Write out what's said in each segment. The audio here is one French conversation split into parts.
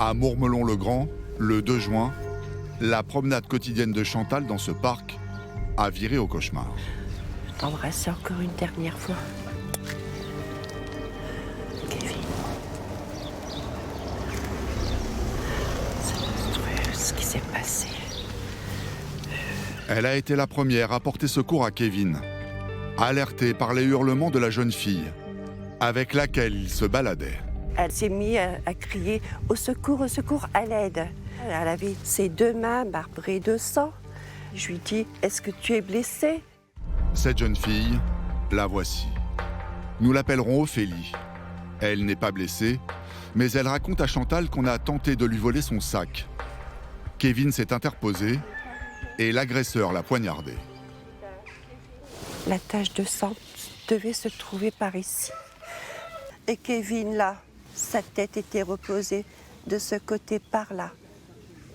À Mourmelon-le-Grand, le 2 juin, la promenade quotidienne de Chantal dans ce parc a viré au cauchemar. T'embrasser encore une dernière fois. Kevin. C'est monstrueux ce qui s'est passé. Elle a été la première à porter secours à Kevin, alertée par les hurlements de la jeune fille, avec laquelle il se baladait. Elle s'est mise à crier au secours, à l'aide. Elle avait ses 2 mains marbrées de sang. Je lui dis, est-ce que tu es blessée? Cette jeune fille, la voici. Nous l'appellerons Ophélie. Elle n'est pas blessée, mais elle raconte à Chantal qu'on a tenté de lui voler son sac. Kevin s'est interposé et l'agresseur l'a poignardé. La tache de sang devait se trouver par ici. Et Kevin, là, sa tête était reposée de ce côté par là.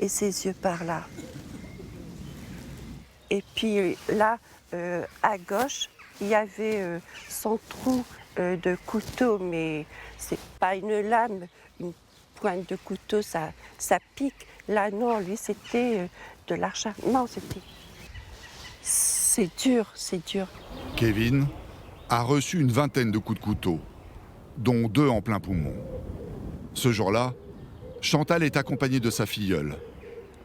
Et ses yeux par là. Et puis là, à gauche, il y avait son trou de couteau, mais c'est pas une lame, une pointe de couteau, ça pique. Là, non, lui, c'était de l'acharnement, c'était... C'est dur, c'est dur. Kevin a reçu une vingtaine de coups de couteau, dont 2 en plein poumon. Ce jour-là, Chantal est accompagnée de sa filleule.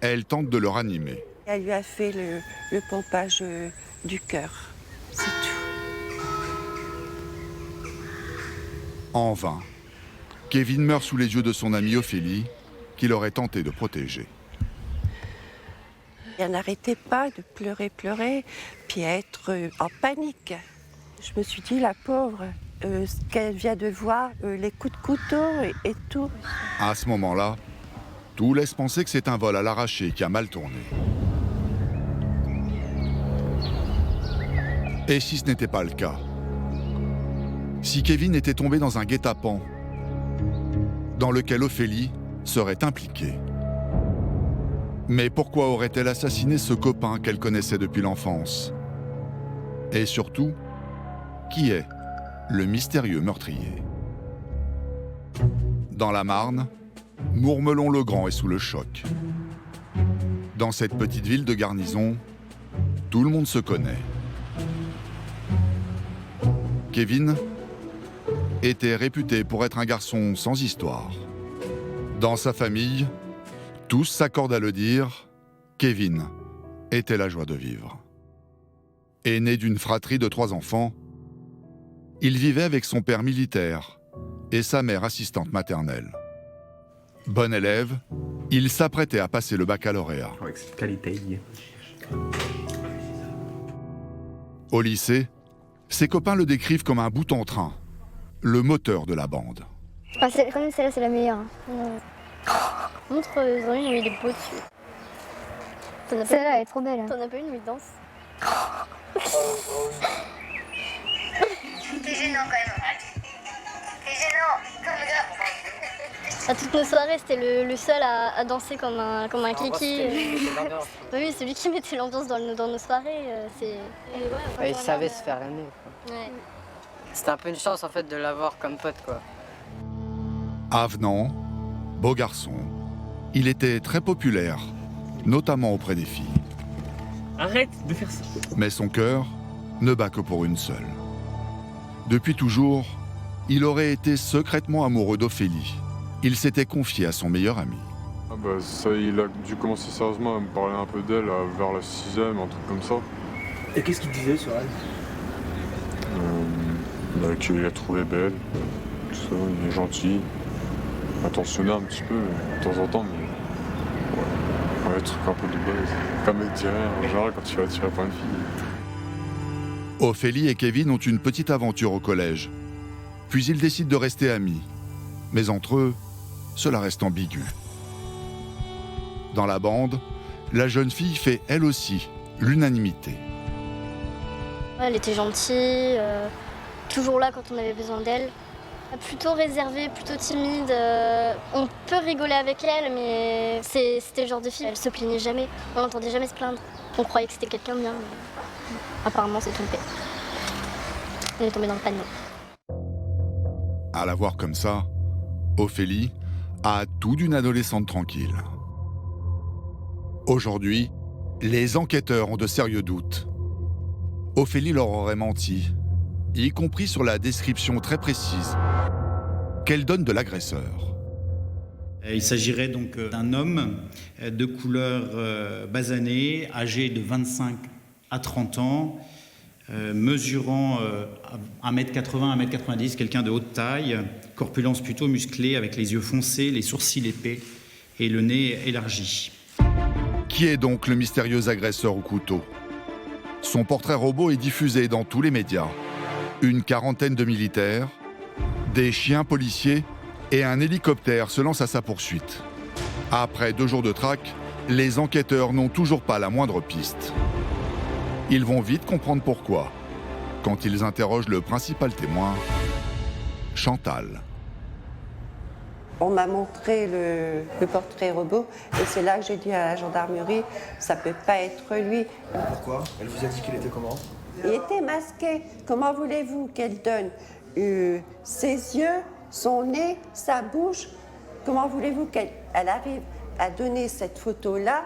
Elle tente de le ranimer. Elle lui a fait le pompage du cœur, c'est tout. En vain. Kevin meurt sous les yeux de son amie Ophélie, qu'il aurait tenté de protéger. Elle n'arrêtait pas de pleurer, puis à être en panique. Je me suis dit, la pauvre, ce qu'elle vient de voir, les coups de couteau et tout. À ce moment-là, tout laisse penser que c'est un vol à l'arraché qui a mal tourné. Et si ce n'était pas le cas? Si Kevin était tombé dans un guet-apens dans lequel Ophélie serait impliquée? Mais pourquoi aurait-elle assassiné ce copain qu'elle connaissait depuis l'enfance? Et surtout, qui est le mystérieux meurtrier? Dans la Marne, Mourmelon-le-Grand est sous le choc. Dans cette petite ville de garnison, tout le monde se connaît. Kevin était réputé pour être un garçon sans histoire. Dans sa famille, tous s'accordent à le dire, Kevin était la joie de vivre. Aîné d'une fratrie de 3 enfants, il vivait avec son père militaire et sa mère assistante maternelle. Bon élève, il s'apprêtait à passer le baccalauréat. Au lycée, ses copains le décrivent comme un bout en train, le moteur de la bande. Ah, quand même, celle-là, c'est la meilleure. Montre les oreilles, il est beau dessus. Celle-là, elle est trop belle. T'en as pas une où il danse? T'es gênant quand même. T'es gênant, comme le gars. À toutes nos soirées, c'était le seul à danser comme un kiki. Oui, c'est lui qui mettait l'ambiance dans nos soirées. Il savait se faire aimer. Ouais. C'était un peu une chance en fait de l'avoir comme pote quoi. Avenant, beau garçon, il était très populaire, notamment auprès des filles. Arrête de faire ça. Mais son cœur ne bat que pour une seule. Depuis toujours, il aurait été secrètement amoureux d'Ophélie. Il s'était confié à son meilleur ami. Ah bah ça, il a dû commencer sérieusement à me parler un peu d'elle vers la 6e, un truc comme ça. Et qu'est-ce qu'il disait sur elle? Qu'il la trouvait belle, tout ça, il est gentil, attentionné un petit peu, de temps en temps, mais ouais, truc un peu de base. Comme elle dirait en général quand tu vas attiré par une fille. Ophélie et Kevin ont une petite aventure au collège. Puis ils décident de rester amis. Mais entre eux, cela reste ambigu. Dans la bande, la jeune fille fait elle aussi l'unanimité. Elle était gentille, toujours là quand on avait besoin d'elle. Plutôt réservée, plutôt timide. On peut rigoler avec elle, mais c'était le genre de fille, elle se plaignait jamais. On l'entendait jamais se plaindre. On croyait que c'était quelqu'un de bien, mais apparemment c'est trompé. Elle est tombée dans le panneau. À la voir comme ça, Ophélie a tout d'une adolescente tranquille. Aujourd'hui, les enquêteurs ont de sérieux doutes. Ophélie leur aurait menti, y compris sur la description très précise qu'elle donne de l'agresseur. Il s'agirait donc d'un homme de couleur basanée, âgé de 25 à 30 ans, mesurant 1m80, 1m90, quelqu'un de haute taille, corpulence plutôt musclée, avec les yeux foncés, les sourcils épais et le nez élargi. Qui est donc le mystérieux agresseur au couteau? Son portrait robot est diffusé dans tous les médias. Une quarantaine de militaires, des chiens policiers et un hélicoptère se lancent à sa poursuite. Après 2 jours de traque, les enquêteurs n'ont toujours pas la moindre piste. Ils vont vite comprendre pourquoi, quand ils interrogent le principal témoin, Chantal. On m'a montré le portrait robot et c'est là que j'ai dit à la gendarmerie, ça peut pas être lui. Pourquoi? Elle vous a dit qu'il était comment? Il était masqué. Comment voulez-vous qu'elle donne ses yeux, son nez, sa bouche? Comment voulez-vous qu'elle arrive à donner cette photo-là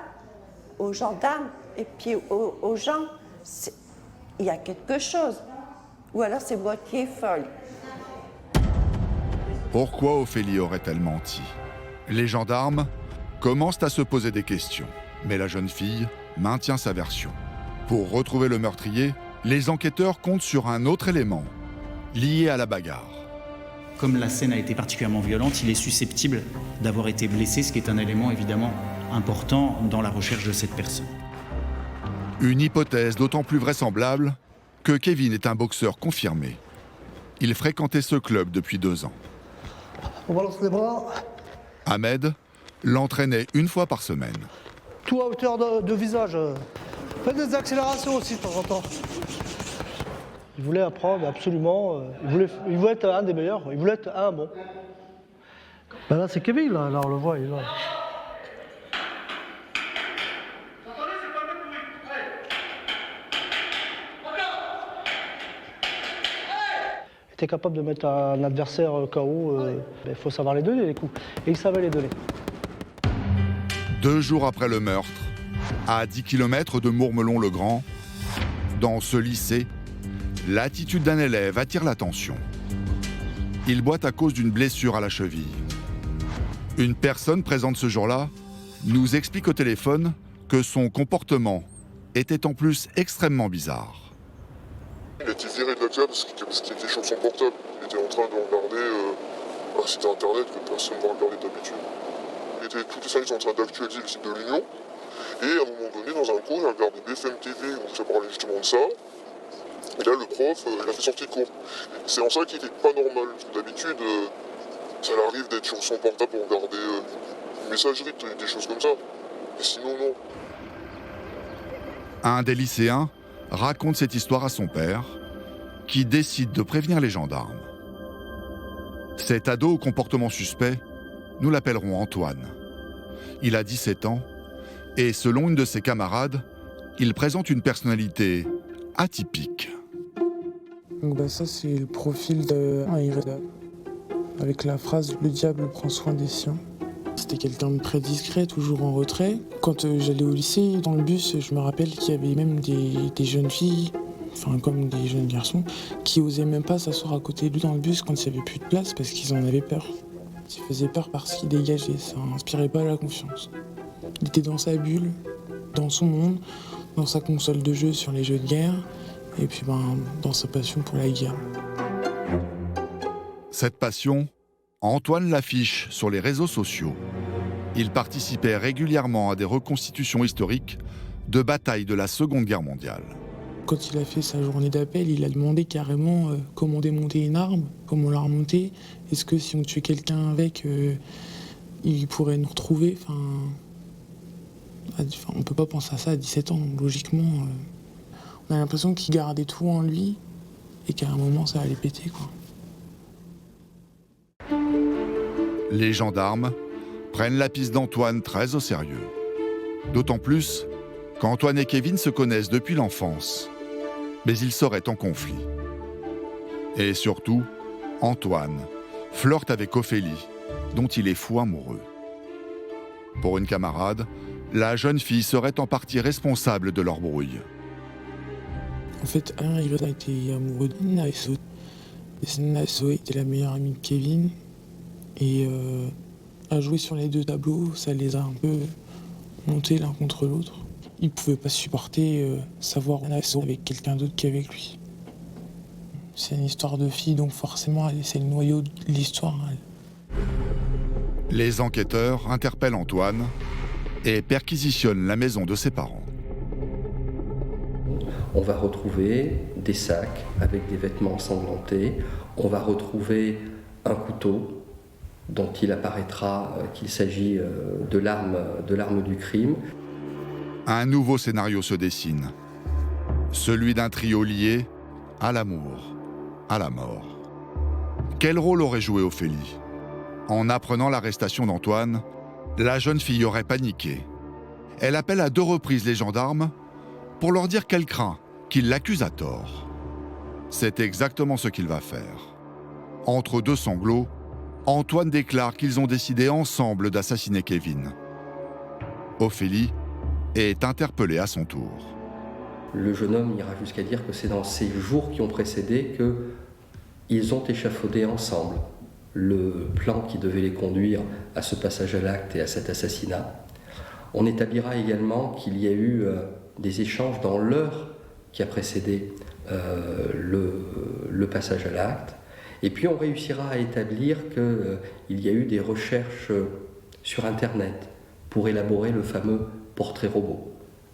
aux gendarmes et puis aux gens? Il y a quelque chose. Ou alors c'est moi qui est folle. Pourquoi Ophélie aurait-elle menti? Les gendarmes commencent à se poser des questions, mais la jeune fille maintient sa version. Pour retrouver le meurtrier, les enquêteurs comptent sur un autre élément, lié à la bagarre. Comme la scène a été particulièrement violente, il est susceptible d'avoir été blessé, ce qui est un élément évidemment important dans la recherche de cette personne. Une hypothèse d'autant plus vraisemblable que Kevin est un boxeur confirmé. Il fréquentait ce club depuis 2 ans. On balance les bras. Ahmed l'entraînait 1 fois par semaine. Tout à hauteur de visage. Faites des accélérations aussi de temps en temps. Il voulait apprendre absolument. Il voulait être un des meilleurs. Il voulait être un bon. Ben là, c'est Kevin, là on le voit. Il est là. Il était capable de mettre un adversaire KO. Il faut savoir les donner, les coups. Et il savait les donner. 2 jours après le meurtre, à 10 km de Mourmelon-le-Grand, dans ce lycée, l'attitude d'un élève attire l'attention. Il boite à cause d'une blessure à la cheville. Une personne présente ce jour-là nous explique au téléphone que son comportement était en plus extrêmement bizarre. Il a été viré de la classe parce qu'il était sur son portable. Il était en train de regarder un site internet que personne ne va regarder d'habitude. Tous les services en train d'actualiser le site de l'Union. Et à un moment donné, dans un cours, il a regardé BFM TV où ça parlait justement de ça. Et là, le prof, il a fait sortie de cours. C'est en ça qu'il n'était pas normal. Parce que d'habitude, ça arrive d'être sur son portable pour regarder une messagerie, des choses comme ça. Et sinon, non. Un des lycéens raconte cette histoire à son père, qui décide de prévenir les gendarmes. Cet ado au comportement suspect, nous l'appellerons Antoine. Il a 17 ans et selon une de ses camarades, il présente une personnalité atypique. Donc ça c'est le profil d'un Ireda, avec la phrase « Le diable prend soin des siens ». C'était quelqu'un de très discret, toujours en retrait. Quand j'allais au lycée, dans le bus, je me rappelle qu'il y avait même des jeunes filles, enfin comme des jeunes garçons, qui osaient même pas s'asseoir à côté de lui dans le bus quand il n'y avait plus de place parce qu'ils en avaient peur. Il faisait peur parce qu'il dégageait, ça n'inspirait pas la confiance. Il était dans sa bulle, dans son monde, dans sa console de jeu sur les jeux de guerre, et puis dans sa passion pour la guerre. Cette passion, Antoine l'affiche sur les réseaux sociaux. Il participait régulièrement à des reconstitutions historiques de batailles de la Seconde Guerre mondiale. Quand il a fait sa journée d'appel, il a demandé carrément comment démonter une arme, comment la remonter. Est-ce que si on tuait quelqu'un avec, il pourrait nous retrouver. On ne peut pas penser à ça à 17 ans. Logiquement, on a l'impression qu'il gardait tout en lui et qu'à un moment, ça allait péter, quoi. Les gendarmes prennent la piste d'Antoine très au sérieux. D'autant plus qu'Antoine et Kevin se connaissent depuis l'enfance. Mais ils seraient en conflit. Et surtout, Antoine flirte avec Ophélie, dont il est fou amoureux. Pour une camarade, la jeune fille serait en partie responsable de leur brouille. En fait, Iris a été amoureux de Naeso. Naeso était la meilleure amie de Kevin. Et à jouer sur les deux tableaux, ça les a un peu montés l'un contre l'autre. Ils ne pouvaient pas supporter savoir Naeso avec quelqu'un d'autre qu'avec lui. C'est une histoire de fille, donc forcément, c'est le noyau de l'histoire. Les enquêteurs interpellent Antoine et perquisitionnent la maison de ses parents. On va retrouver des sacs avec des vêtements ensanglantés. On va retrouver un couteau dont il apparaîtra qu'il s'agit de l'arme du crime. Un nouveau scénario se dessine. Celui d'un trio lié à l'amour, à la mort. Quel rôle aurait joué Ophélie ? En apprenant l'arrestation d'Antoine, la jeune fille aurait paniqué. Elle appelle à 2 reprises les gendarmes pour leur dire qu'elle craint qu'ils l'accusent à tort. C'est exactement ce qu'il va faire. Entre 2 sanglots, Antoine déclare qu'ils ont décidé ensemble d'assassiner Kevin. Ophélie est interpellée à son tour. Le jeune homme ira jusqu'à dire que c'est dans ces jours qui ont précédé qu'ils ont échafaudé ensemble le plan qui devait les conduire à ce passage à l'acte et à cet assassinat. On établira également qu'il y a eu des échanges dans l'heure qui a précédé le passage à l'acte. Et puis on réussira à établir qu'il y a eu des recherches sur Internet pour élaborer le fameux portrait robot.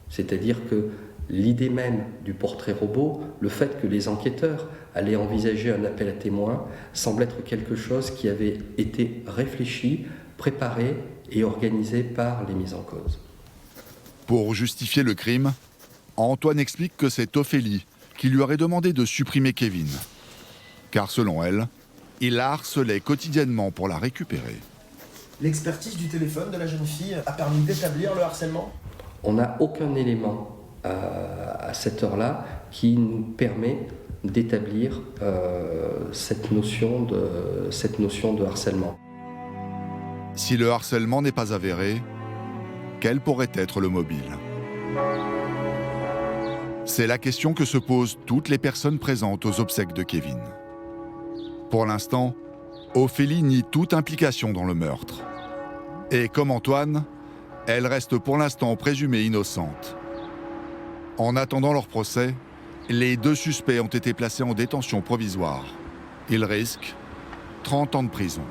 C'est-à-dire que l'idée même du portrait robot, le fait que les enquêteurs allaient envisager un appel à témoins, semble être quelque chose qui avait été réfléchi, préparé et organisé par les mis en cause. Pour justifier le crime, Antoine explique que c'est Ophélie qui lui aurait demandé de supprimer Kevin. Car selon elle, il la harcelait quotidiennement pour la récupérer. L'expertise du téléphone de la jeune fille a permis d'établir le harcèlement ? On n'a aucun élément à cette heure-là qui nous permet d'établir cette notion de harcèlement. Si le harcèlement n'est pas avéré, quel pourrait être le mobile ? C'est la question que se posent toutes les personnes présentes aux obsèques de Kevin. Pour l'instant, Ophélie nie toute implication dans le meurtre. Et comme Antoine, elle reste pour l'instant présumée innocente. En attendant leur procès, les 2 suspects ont été placés en détention provisoire. Ils risquent 30 ans de prison.